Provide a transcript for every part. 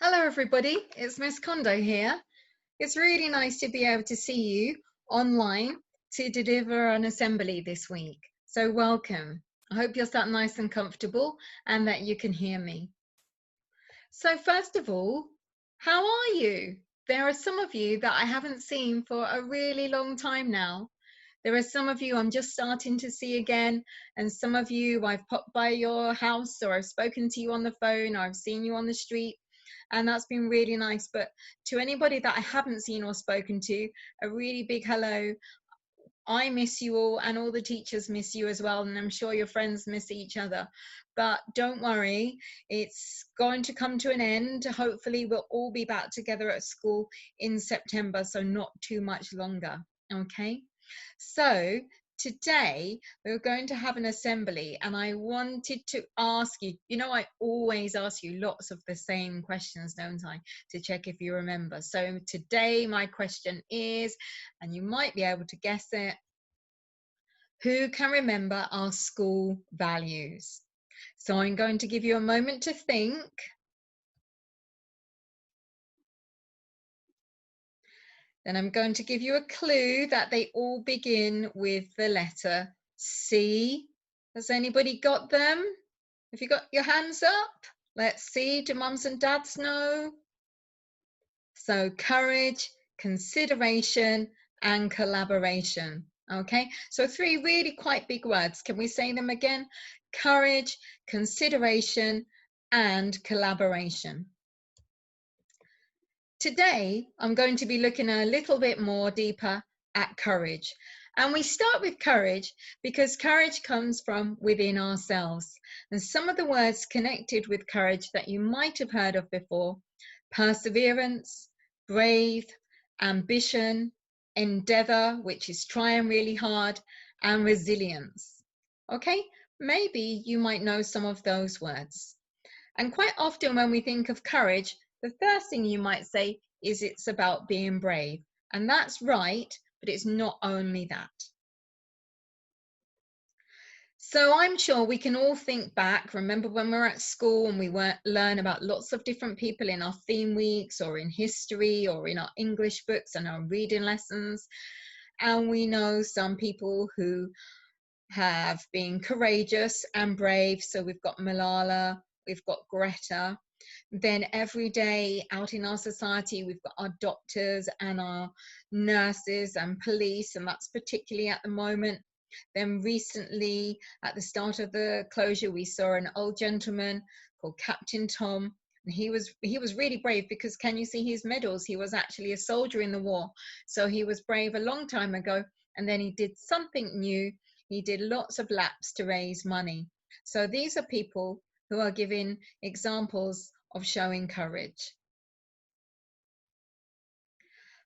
Hello everybody, it's Miss Kondo here. It's really nice to be able to see you online to deliver an assembly this week. So welcome. I hope you're sat nice and comfortable and that you can hear me. So first of all, how are you? There are some of you that I haven't seen for a really long time now. There are some of you I'm just starting to see again, and some of you I've popped by your house, or I've spoken to you on the phone, or I've seen you on the street, and that's been really nice. But to anybody that I haven't seen or spoken to, a really big hello. I miss you all, and all the teachers miss you as well, and I'm sure your friends miss each other. But don't worry, it's going to come to an end. Hopefully we'll all be back together at school in September, so not too much longer. Okay, so today we're going to have an assembly, and I wanted to ask you, I always ask you lots of the same questions, don't I, to check if you remember. So today my question is, and you might be able to guess it, who can remember our school values? So I'm going to give you a moment to think. Then I'm going to give you a clue that they all begin with the letter C. Has anybody got them? Have you got your hands up? Let's see, do mums and dads know? So courage, consideration, and collaboration. Okay, so three really quite big words. Can we say them again? Courage, consideration, and collaboration. Today, I'm going to be looking a little bit more deeper at courage. And we start with courage because courage comes from within ourselves. And some of the words connected with courage that you might have heard of before: perseverance, brave, ambition, endeavor, which is trying really hard, and resilience. Okay, maybe you might know some of those words. And quite often when we think of courage, the first thing you might say is it's about being brave. And that's right, but it's not only that. So I'm sure we can all think back, remember when we were at school and we learn about lots of different people in our theme weeks or in history or in our English books and our reading lessons. And we know some people who have been courageous and brave. So we've got Malala, we've got Greta. Then every day out in our society, we've got our doctors and our nurses and police, and that's particularly at the moment. Then recently, at the start of the closure, we saw an old gentleman called Captain Tom. And he was really brave because can you see his medals? He was actually a soldier in the war. So he was brave a long time ago, and then he did something new. He did lots of laps to raise money. So these are people who are giving examples of showing courage.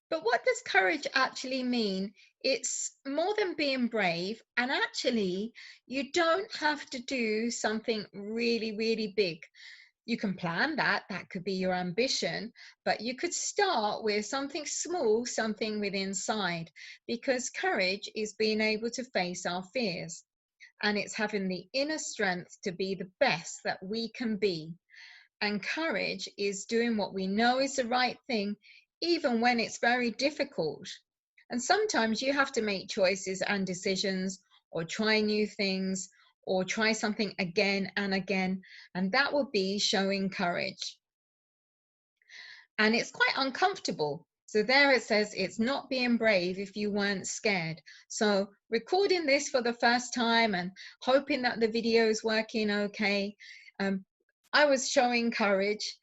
But what does courage actually mean? It's more than being brave, and actually you don't have to do something really, really big. You can plan that could be your ambition, but you could start with something small, something within inside, because courage is being able to face our fears. And it's having the inner strength to be the best that we can be. And courage is doing what we know is the right thing, even when it's very difficult. And sometimes you have to make choices and decisions, or try new things, or try something again and again. And that will be showing courage. And it's quite uncomfortable. So there it says it's not being brave if you weren't scared. So recording this for the first time and hoping that the video is working okay, I was showing courage.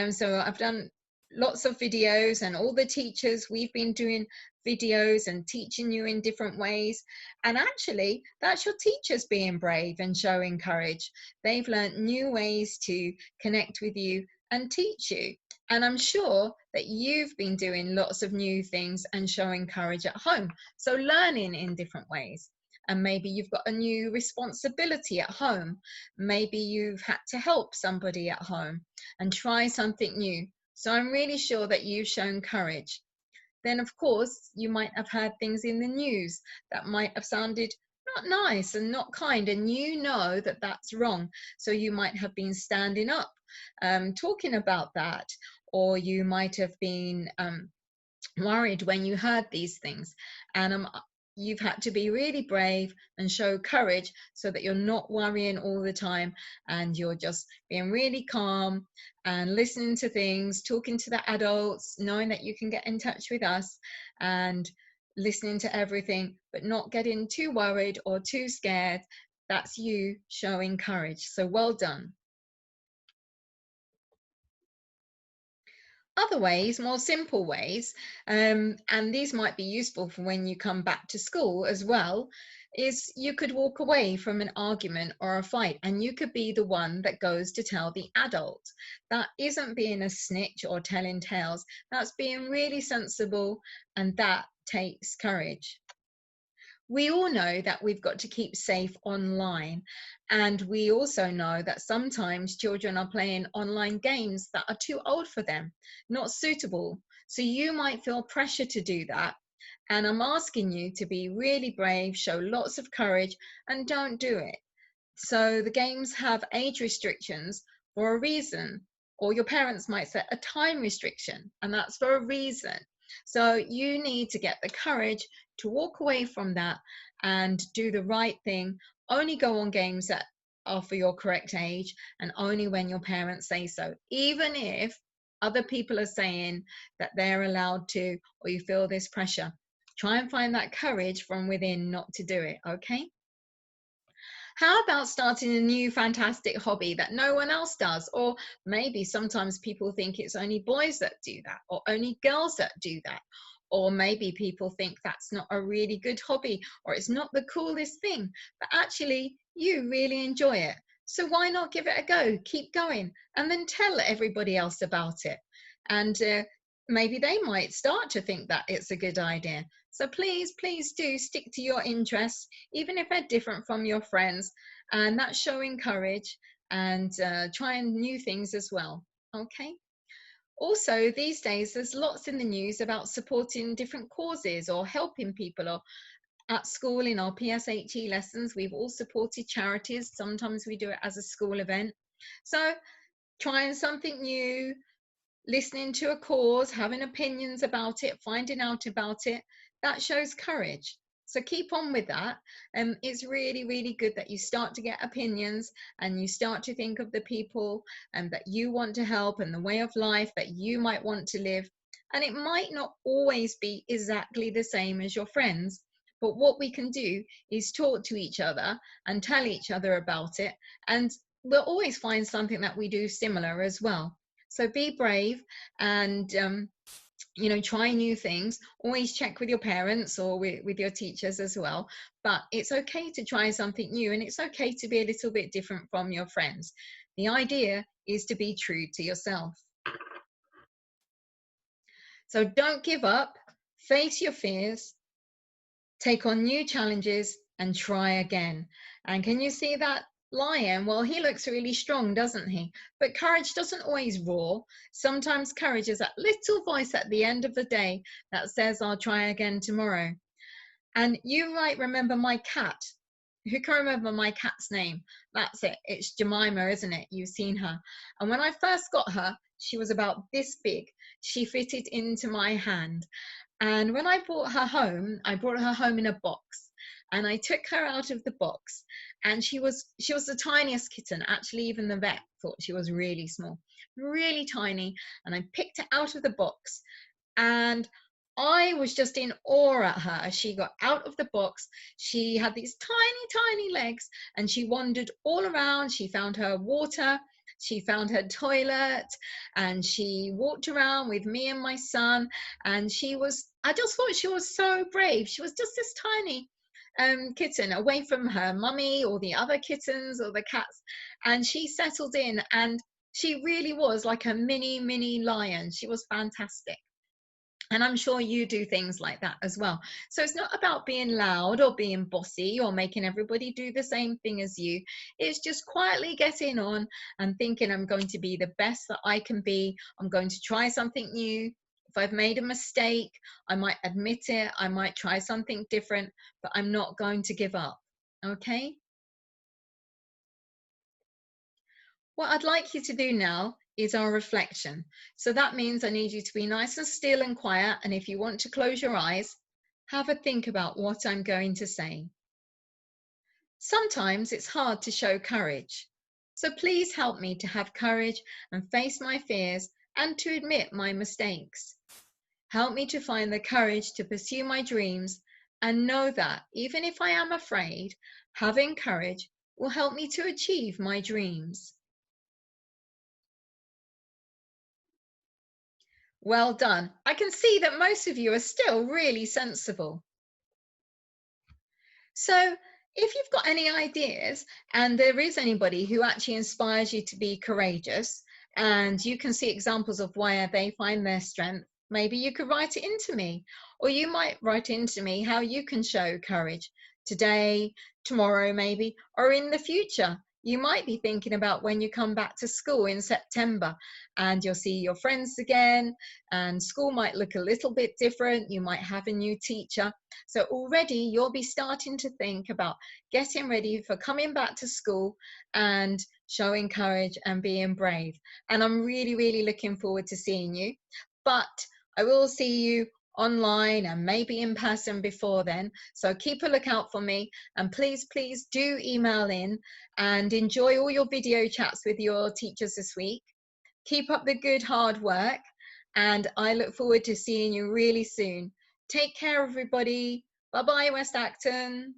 So I've done lots of videos, and all the teachers, we've been doing videos and teaching you in different ways. And actually, that's your teachers being brave and showing courage. They've learned new ways to connect with you and teach you. And I'm sure that you've been doing lots of new things and showing courage at home. So learning in different ways. And maybe you've got a new responsibility at home. Maybe you've had to help somebody at home and try something new. So I'm really sure that you've shown courage. Then, of course, you might have heard things in the news that might have sounded not nice and not kind, and you know that that's wrong. So you might have been standing up talking about that, or you might have been worried when you heard these things. And you've had to be really brave and show courage so that you're not worrying all the time, and you're just being really calm and listening to things, talking to the adults, knowing that you can get in touch with us, and listening to everything, but not getting too worried or too scared. That's you showing courage. So well done. Other ways, more simple ways, and these might be useful for when you come back to school as well, is you could walk away from an argument or a fight, and you could be the one that goes to tell the adult. That isn't being a snitch or telling tales. That's being really sensible, and that takes courage. We all know that we've got to keep safe online, and we also know that sometimes children are playing online games that are too old for them, not suitable. So you might feel pressure to do that, and I'm asking you to be really brave, show lots of courage, and don't do it. So the games have age restrictions for a reason, or your parents might set a time restriction, and that's for a reason. So you need to get the courage to walk away from that and do the right thing. Only go on games that are for your correct age, and only when your parents say so, even if other people are saying that they're allowed to, or you feel this pressure. Try and find that courage from within not to do it, okay? How about starting a new fantastic hobby that no one else does? Or maybe sometimes people think it's only boys that do that, or only girls that do that. Or maybe people think that's not a really good hobby, or it's not the coolest thing, but actually you really enjoy it. So why not give it a go? Keep going, and then tell everybody else about it. And maybe they might start to think that it's a good idea. So please, please do stick to your interests, even if they're different from your friends. And that's showing courage, and trying new things as well. Okay. Also, these days, there's lots in the news about supporting different causes or helping people. Or at school, in our PSHE lessons, we've all supported charities. Sometimes we do it as a school event. So trying something new, listening to a cause, having opinions about it, finding out about it, that shows courage. So keep on with that. It's really, really good that you start to get opinions, and you start to think of the people and that you want to help, and the way of life that you might want to live. And it might not always be exactly the same as your friends, but what we can do is talk to each other and tell each other about it, and we'll always find something that we do similar as well. So be brave, and try new things. Always check with your parents or with your teachers as well. But it's okay to try something new, and it's okay to be a little bit different from your friends. The idea is to be true to yourself. So don't give up, face your fears, take on new challenges, and try again. And can you see that lion? Well, he looks really strong, doesn't he? But courage doesn't always roar. Sometimes courage is that little voice at the end of the day that says, I'll try again tomorrow. And you might remember my cat. Who can remember my cat's name? That's it. It's Jemima, isn't it? You've seen her. And when I first got her, she was about this big. She fitted into my hand. And when I brought her home, I brought her home in a box, and I took her out of the box, and she was the tiniest kitten. Actually, even the vet thought she was really small, really tiny. And I picked her out of the box, and I was just in awe at her as she got out of the box. She had these tiny, tiny legs, and she wandered all around. She found her water, she found her toilet, and she walked around with me and my son. And I just thought she was so brave. She was just this tiny kitten away from her mummy or the other kittens or the cats. And she settled in, and she really was like a mini lion. She was fantastic. And I'm sure you do things like that as well. So it's not about being loud or being bossy or making everybody do the same thing as you. It's just quietly getting on and thinking, I'm going to be the best that I can be. I'm going to try something new. If I've made a mistake, I might admit it. I might try something different, but I'm not going to give up. Okay? What I'd like you to do now is our reflection. So that means I need you to be nice and still and quiet. And if you want to close your eyes, have a think about what I'm going to say. Sometimes it's hard to show courage. So please help me to have courage and face my fears and to admit my mistakes. Help me to find the courage to pursue my dreams and know that even if I am afraid, having courage will help me to achieve my dreams. Well done. I can see that most of you are still really sensible. So, if you've got any ideas and there is anybody who actually inspires you to be courageous and you can see examples of where they find their strength, maybe you could write it into me, or you might write into me how you can show courage today, tomorrow, maybe, or in the future. You might be thinking about when you come back to school in September and you'll see your friends again, and school might look a little bit different. You might have a new teacher. So already you'll be starting to think about getting ready for coming back to school and showing courage and being brave. And I'm really, really looking forward to seeing you. But I will see you online and maybe in person before then. So keep a lookout for me, and please, please do email in and enjoy all your video chats with your teachers this week. Keep up the good hard work, and I look forward to seeing you really soon. Take care, everybody. Bye bye, West Acton.